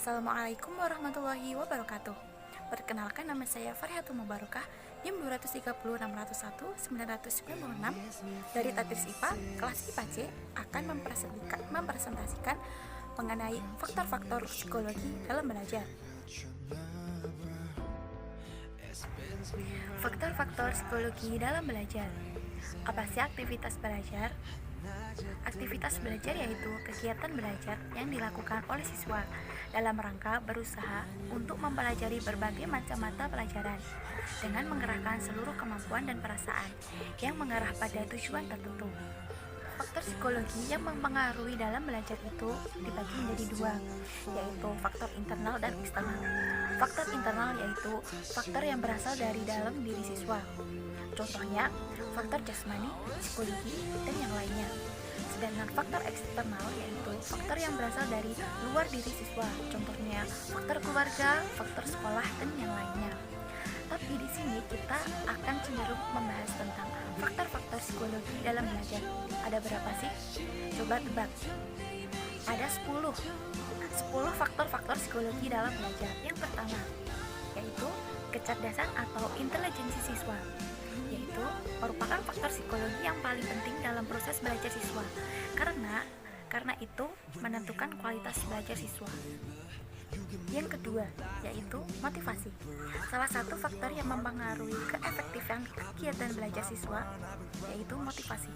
Assalamualaikum warahmatullahi wabarakatuh. Perkenalkan, nama saya Farihatul Mubarakah, NIM 230631996 dari Tatris IPA kelas IPA C akan mempresentasikan mengenai faktor-faktor psikologi dalam belajar. Faktor-faktor psikologi dalam belajar. Apa sih aktivitas belajar? Aktivitas belajar yaitu kegiatan belajar yang dilakukan oleh siswa dalam rangka berusaha untuk mempelajari berbagai macam mata pelajaran dengan mengerahkan seluruh kemampuan dan perasaan yang mengarah pada tujuan tertentu. Faktor psikologi yang mempengaruhi dalam belajar itu dibagi menjadi dua, yaitu faktor internal dan eksternal. Faktor internal yaitu faktor yang berasal dari dalam diri siswa. Contohnya, faktor jasmani, psikologi, dan yang lainnya. Sedangkan faktor eksternal yaitu faktor yang berasal dari luar diri siswa. Contohnya, faktor keluarga, faktor sekolah, dan yang lainnya. Tapi di sini kita akan cenderung membahas tentang faktor-faktor psikologi dalam belajar. Ada berapa sih? Coba tebak. Ada 10 faktor-faktor psikologi dalam belajar. Yang pertama, yaitu kecerdasan atau intelijensi siswa, yaitu merupakan faktor psikologi yang paling penting dalam proses belajar siswa karena itu menentukan kualitas belajar siswa. Yang kedua, yaitu motivasi. Salah satu faktor yang mempengaruhi keefektifan kegiatan belajar siswa yaitu motivasi.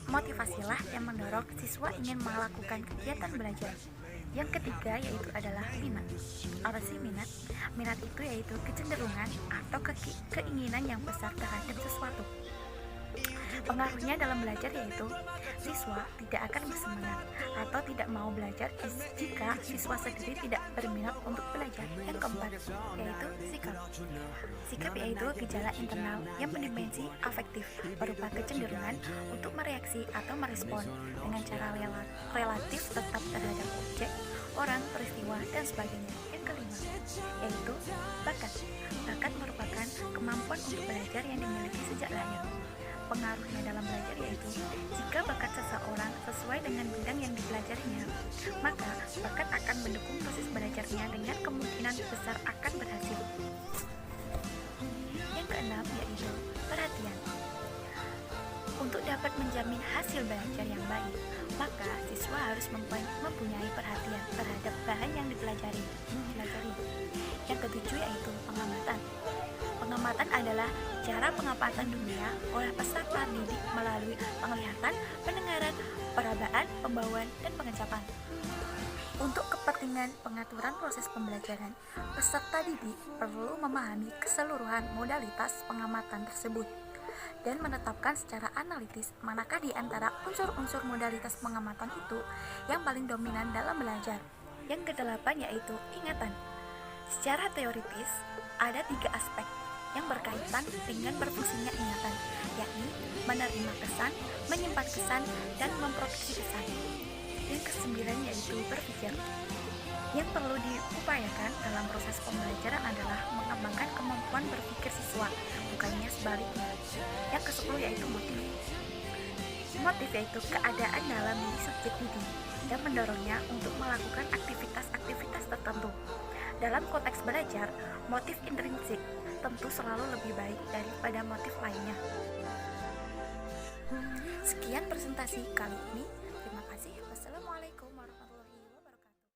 Motivasilah yang mendorong siswa ingin melakukan kegiatan belajar. Yang ketiga yaitu adalah minat. Apa sih minat? Minat itu yaitu kecenderungan atau keinginan yang besar terhadap sesuatu. Pengaruhnya dalam belajar yaitu siswa tidak akan bersemangat atau tidak mau belajar jika siswa sendiri tidak berminat untuk belajar. Yang keempat yaitu sikap. Sikap yaitu gejala internal yang berdimensi afektif berupa kecenderungan untuk mereaksi atau merespon dengan cara relatif tetap terhadap objek, orang, peristiwa, dan sebagainya. Yang kelima yaitu bakat. Bakat merupakan kemampuan untuk belajar yang dimiliki sejak lahir. Pengaruhnya dalam belajar yaitu jika bakat seseorang sesuai dengan bidang yang dipelajarinya, maka bakat akan mendukung proses belajarnya dengan kemungkinan besar akan berhasil. Yang keenam yaitu perhatian. Untuk dapat menjamin hasil belajar yang baik, maka siswa harus mempunyai perhatian terhadap bahan yang dipelajari. Yang ketujuh yaitu pengamatan. Pengamatan adalah cara pengamatan dunia oleh peserta didik melalui penglihatan, pendengaran, perabaan, pembawaan, dan pengecapan. Untuk kepentingan pengaturan proses pembelajaran, peserta didik perlu memahami keseluruhan modalitas pengamatan tersebut dan menetapkan secara analitis manakah di antara unsur-unsur modalitas pengamatan itu yang paling dominan dalam belajar. Yang kedelapan yaitu ingatan. Secara teoritis, ada 3 aspek yang berkaitan dengan berfungsinya ingatan, yakni menerima kesan, menyimpan kesan, dan memproduksi kesan. Yang kesembilan yaitu berpikir. Yang perlu diupayakan dalam proses pembelajaran adalah mengembangkan kemampuan berpikir siswa, bukannya sebaliknya. Yang ke-10 yaitu motif. Motif yaitu keadaan dalam diri subjek didik dan mendorongnya untuk melakukan aktivitas-aktivitas tertentu. Dalam konteks belajar, motif intrinsik tentu selalu lebih baik daripada motif lainnya. Sekian presentasi kali ini.